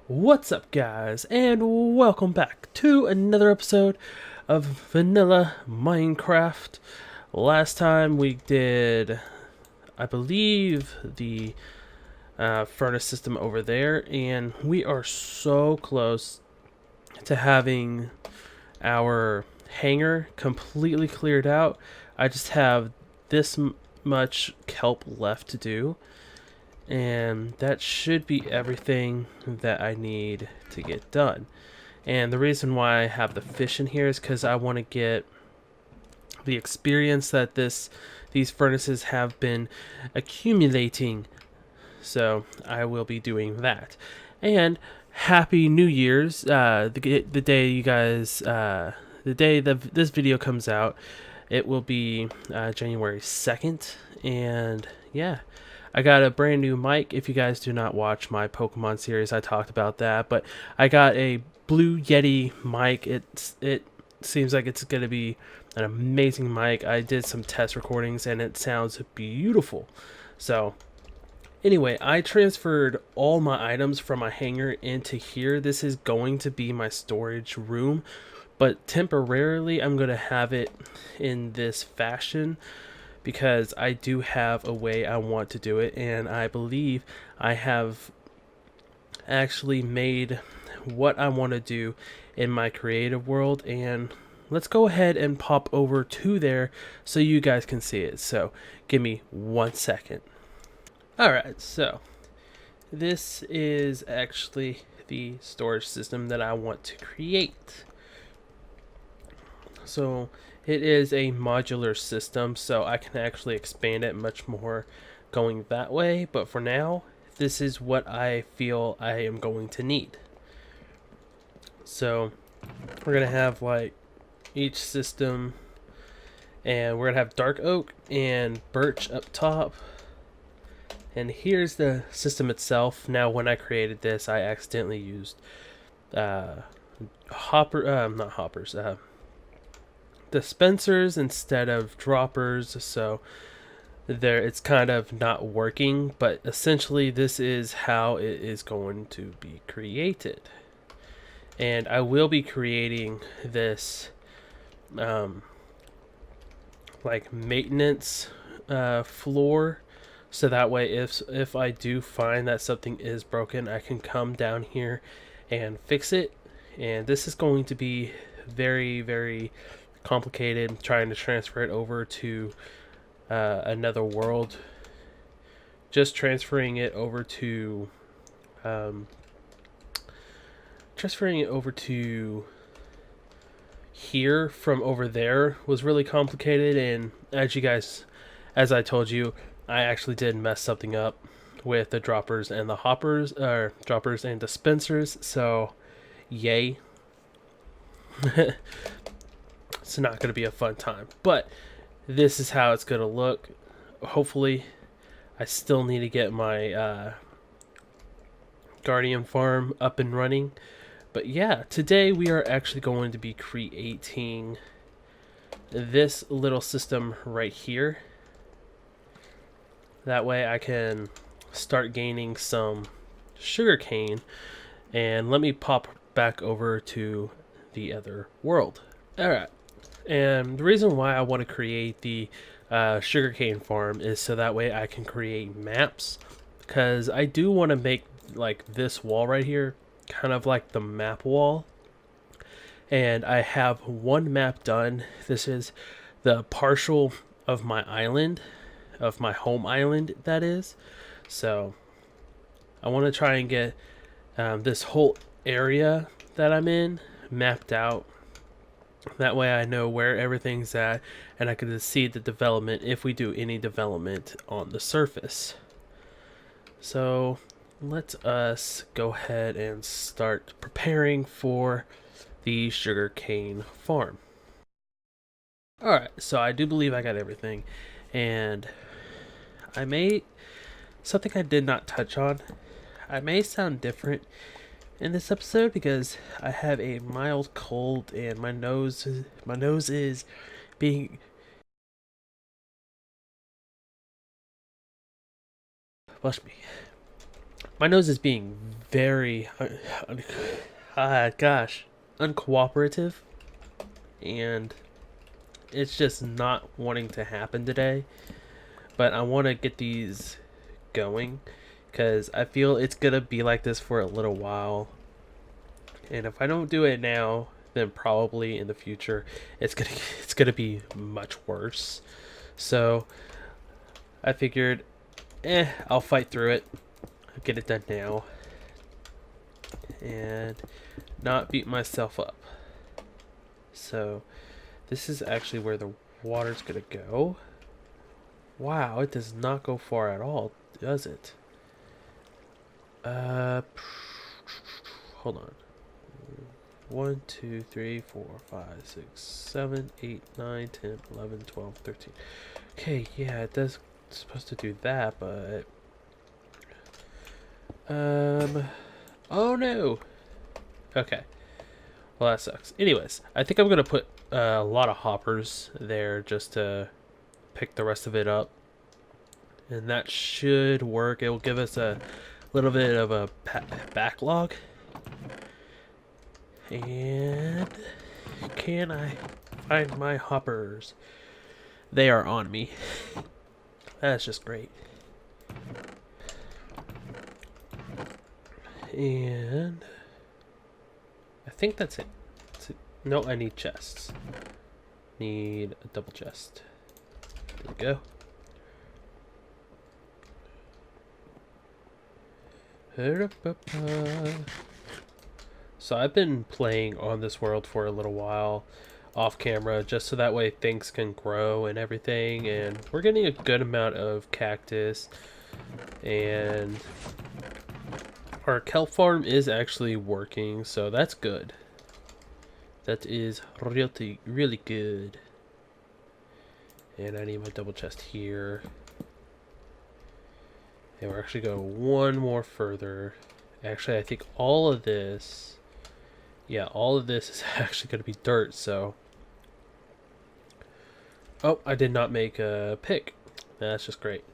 What's up, guys, and welcome back to another episode of Vanilla Minecraft. Last time we did, I believe, the furnace system over there, and we are so close to having our hangar completely cleared out. I just have this much kelp left to do, and that should be everything that I need to get done. And the reason why I have the fish in here is because I want to get the experience that these furnaces have been accumulating. So I will be doing that. And Happy New Year's! The day you guys, the day that this video comes out, it will be January 2nd, and yeah. I got a brand new mic. If you guys do not watch my Pokemon series, I talked about that. But I got a Blue Yeti mic. It seems like it's gonna be an amazing mic. I did some test recordings and it sounds beautiful. So anyway, I transferred all my items from my hangar into here. This is going to be my storage room, but temporarily I'm gonna have it in this fashion because I do have a way I want to do it, and I believe I have actually made what I want to do in my creative world. And let's go ahead and pop over to there so you guys can see it. So give me 1 second. Alright, so this is actually the storage system that I want to create. So it is a modular system, so I can actually expand it much more going that way, but for now, this is what I feel I am going to need. So we're going to have like each system, and we're going to have dark oak and birch up top. And here's the system itself. Now, when I created this, I accidentally used not hoppers, dispensers instead of droppers, so there it's kind of not working, but essentially this is how it is going to be created. And I will be creating this like maintenance floor, so that way if I do find that something is broken, I can come down here and fix it. And this is going to be very complicated, trying to transfer it over to another world. Just transferring it over to here from over there was really complicated. And as I told you, I actually did mess something up with the droppers and the hoppers, or droppers and dispensers. So yay. It's not going to be a fun time, but this is how it's going to look. Hopefully, I still need to get my Guardian farm up and running. But yeah, today we are actually going to be creating this little system right here. That way I can start gaining some sugarcane. And let me pop back over to the other world. Alright. And the reason why I want to create the sugarcane farm is so that way I can create maps, because I do want to make like this wall right here kind of like the map wall. And I have one map done. This is the partial of my island, of my home island, that is. So I want to try and get this whole area that I'm in mapped out. That way I know where everything's at, and I can see the development if we do any development on the surface. So let us go ahead and start preparing for the sugarcane farm. Alright, so I do believe I got everything, and I may, something I did not touch on, I may sound different in this episode because I have a mild cold and my nose is being bless me. My nose is being very, gosh, uncooperative, and it's just not wanting to happen today. But I want to get these going because I feel it's gonna be like this for a little while, and if I don't do it now, then probably in the future it's gonna be much worse. So I figured, I'll fight through it, get it done now, and not beat myself up. So this is actually where the water's gonna go. Wow, it does not go far at all, does it? Hold on. 1, 2, 3, 4, 5, 6, 7, 8, 9, 10, 11, 12, 13. Okay, yeah, it does. It's supposed to do that, but oh no. Okay. Well, that sucks. Anyways, I think I'm gonna put a lot of hoppers there just to pick the rest of it up, and that should work. It will give us a little bit of a backlog. And can I find my hoppers? They are on me. That's just great. And I think that's it. No, I need chests. Need a double chest. There we go. So I've been playing on this world for a little while off camera, just so that way things can grow and everything, and we're getting a good amount of cactus, and our kelp farm is actually working, so that's good. That is really, really good. And I need my double chest here. And we're actually going one more further. Actually, I think all of this, yeah, all of this is actually going to be dirt, so. Oh, I did not make a pick. That's just great.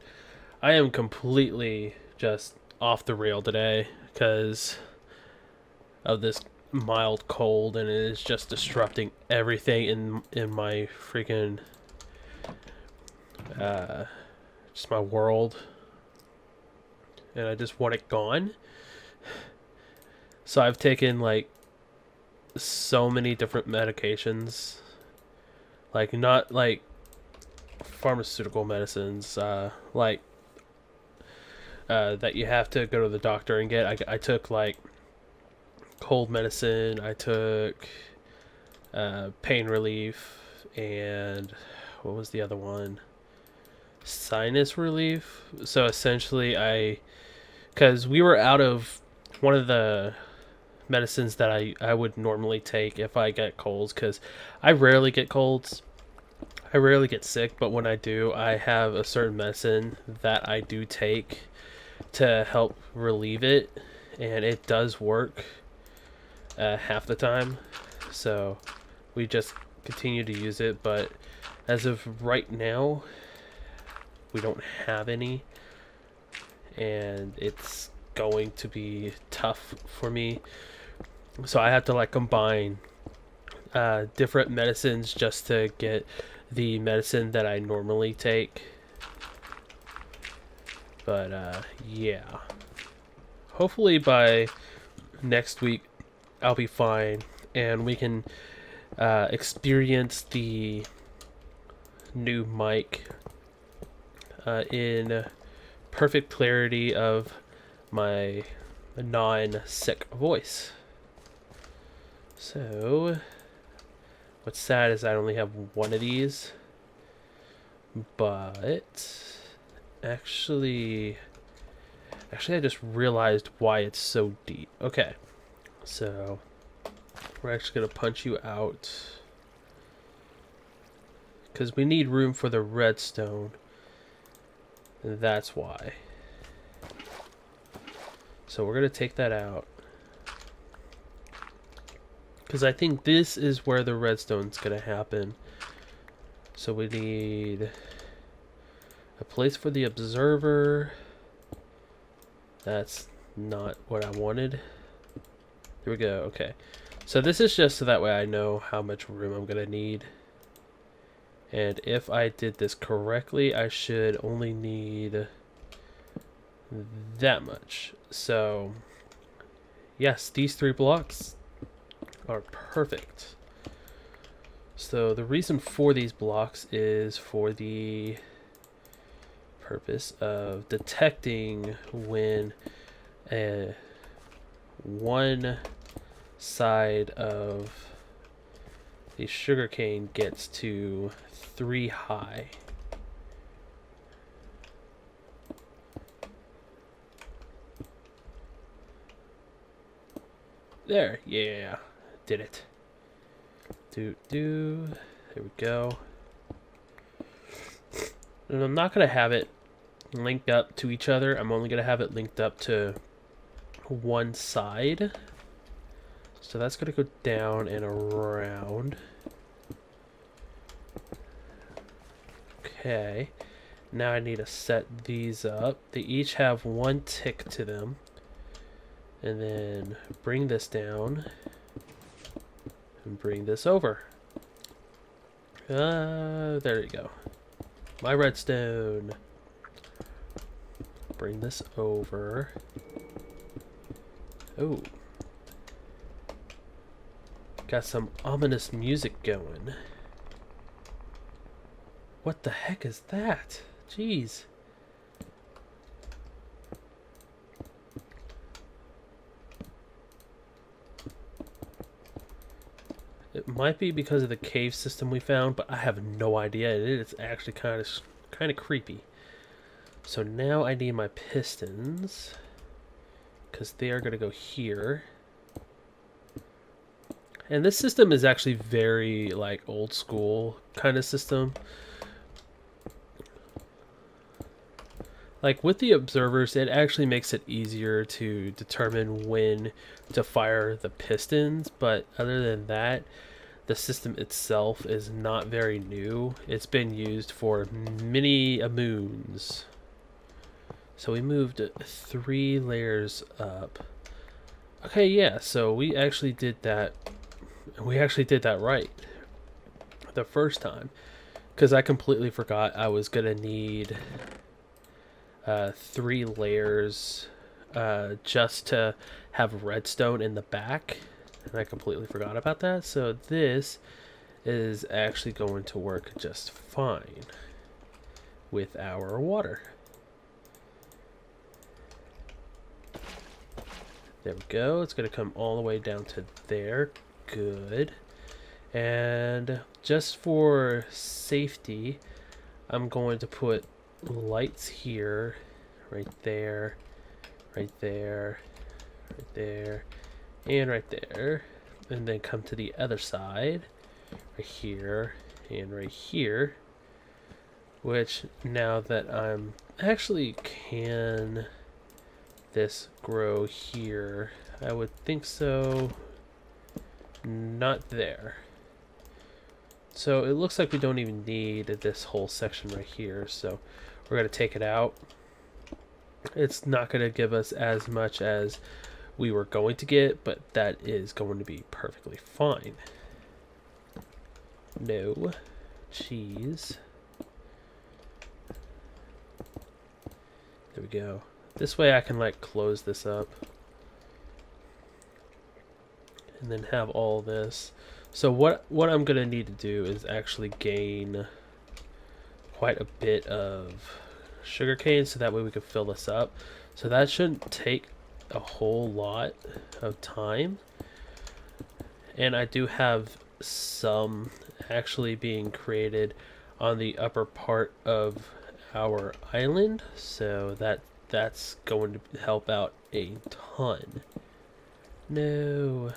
I am completely just off the rail today because of this mild cold, and it is just disrupting everything in my freaking just my world, and I just want it gone. So I've taken like so many different medications, like not like pharmaceutical medicines, like that you have to go to the doctor and get. I took like cold medicine, I took pain relief, and what was the other one? Sinus relief. So essentially because we were out of one of the medicines that I would normally take if I get colds, because I rarely get colds. I rarely get sick, but when I do, I have a certain medicine that I do take to help relieve it, and it does work half the time. So we just continue to use it, but as of right now, we don't have any, and it's going to be tough for me. So I have to like combine different medicines just to get the medicine that I normally take. But yeah, hopefully by next week I'll be fine, and we can experience the new mic in perfect clarity of my non-sick voice. So what's sad is I only have one of these, but actually I just realized why it's so deep. Okay, so we're actually gonna punch you out because we need room for the redstone. That's why. So we're gonna take that out, because I think this is where the redstone's gonna happen. So we need a place for the observer. That's not what I wanted. Here we go. Okay. So this is just so that way I know how much room I'm going to need. And if I did this correctly, I should only need that much. So, yes, these 3 blocks are perfect. So the reason for these blocks is for the purpose of detecting when one side of the sugarcane gets to 3 high. There, yeah, did it. There we go. And I'm not gonna have it linked up to each other. I'm only gonna have it linked up to one side. So that's gonna go down and around. Okay. Now I need to set these up. They each have 1 tick to them. And then bring this down. And bring this over. There you go. My redstone. Bring this over. Oh. Got some ominous music going. What the heck is that? Jeez. It might be because of the cave system we found, but I have no idea. It is actually kind of creepy. So now I need my pistons, because they are going to go here. And this system is actually very like old school kind of system. Like with the observers, it actually makes it easier to determine when to fire the pistons, but other than that, the system itself is not very new. It's been used for many moons. So we moved 3 layers up. Okay, yeah, so we actually did that. We actually did that right the first time, because I completely forgot I was gonna need 3 layers just to have redstone in the back, and I completely forgot about that. So this is actually going to work just fine with our water. There we go. It's going to come all the way down to there. Good. And just for safety, I'm going to put lights here, right there, right there, right there, and right there. And then come to the other side, right here, and right here. Which, now that I'm actually can this grow here? I would think so. Not there. So it looks like we don't even need this whole section right here, so we're going to take it out. It's not going to give us as much as we were going to get, but that is going to be perfectly fine. No cheese. There we go. This way I can like close this up and then have all this. So what I'm gonna need to do is actually gain quite a bit of sugarcane, so that way we can fill this up. So that shouldn't take a whole lot of time. And I do have some actually being created on the upper part of our island, so that's going to help out a ton. No.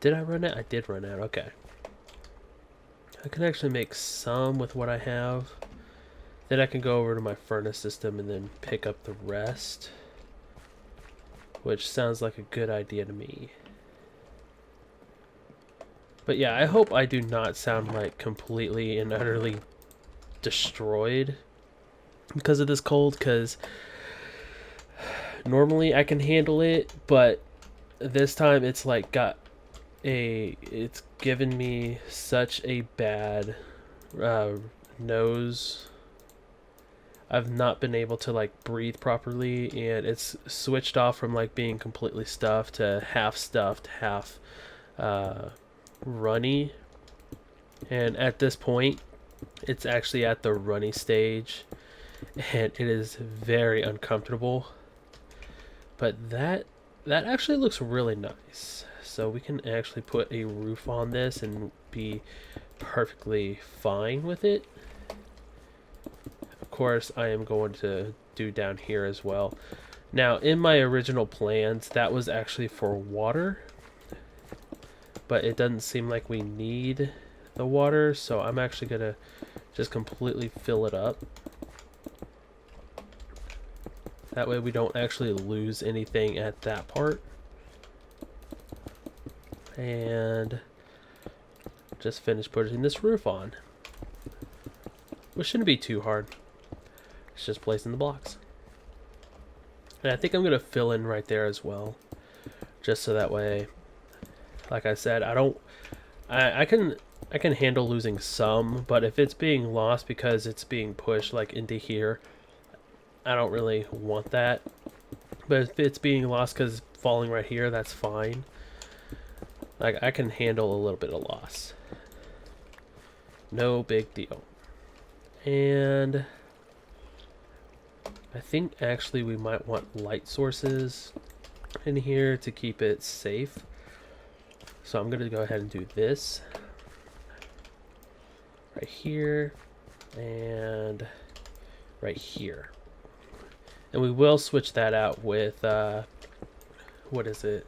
Did I run out? I did run out. Okay. I can actually make some with what I have. Then I can go over to my furnace system and then pick up the rest, which sounds like a good idea to me. But yeah, I hope I do not sound like completely and utterly destroyed because of this cold, because Normally I can handle it, but this time it's like it's given me such a bad nose. I've not been able to like breathe properly, and it's switched off from like being completely stuffed to half runny. And at this point, it's actually at the runny stage, and it is very uncomfortable. But that actually looks really nice. So we can actually put a roof on this and be perfectly fine with it. Of course, I am going to do down here as well. Now, in my original plans, that was actually for water, but it doesn't seem like we need the water, so I'm actually gonna just completely fill it up. That way we don't actually lose anything at that part. And just finish putting this roof on, which shouldn't be too hard. It's just placing the blocks. And I think I'm gonna fill in right there as well, just so that way, like I said, I can handle losing some, but if it's being lost because it's being pushed like into here, I don't really want that. But if it's being lost because it's falling right here, that's fine. Like, I can handle a little bit of loss. No big deal. And I think actually we might want light sources in here to keep it safe. So I'm going to go ahead and do this right here and right here. And we will switch that out with, what is it?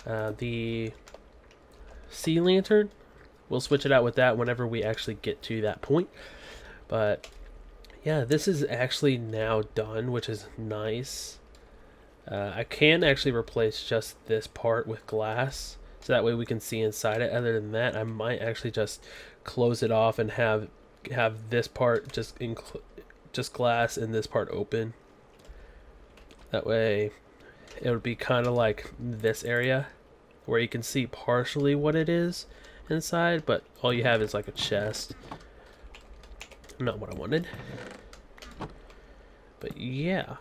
The sea lantern. We'll switch it out with that whenever we actually get to that point. But yeah, this is actually now done, which is nice. I can actually replace just this part with glass, so that way we can see inside it. Other than that, I might actually just close it off and have this part just glass and this part open. That way it would be kind of like this area where you can see partially what it is inside, but all you have is like a chest. Not what I wanted. But yeah,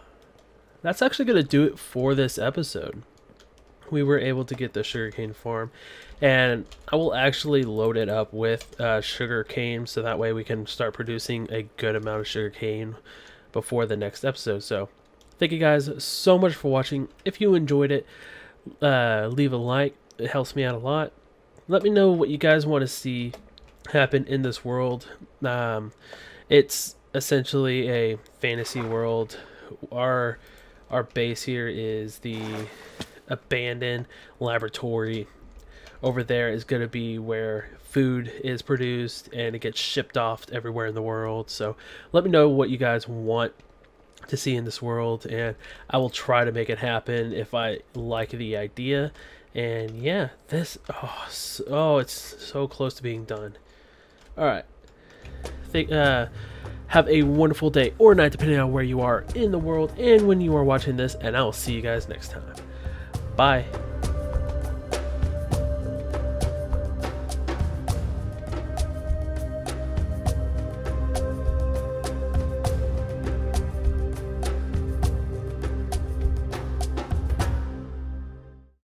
that's actually going to do it for this episode. We were able to get the sugarcane farm, and I will actually load it up with sugarcane, so that way we can start producing a good amount of sugarcane before the next episode. So thank you guys so much for watching. If you enjoyed it, leave a like. It helps me out a lot. Let me know what you guys want to see happen in this world. It's essentially a fantasy world. Our base here is the abandoned laboratory. Over there is going to be where food is produced and it gets shipped off everywhere in the world. So let me know what you guys want to see in this world, and I will try to make it happen if I like the idea. And yeah, this it's so close to being done. All right, have a wonderful day or night, depending on where you are in the world and when you are watching this, and I will see you guys next time. Bye.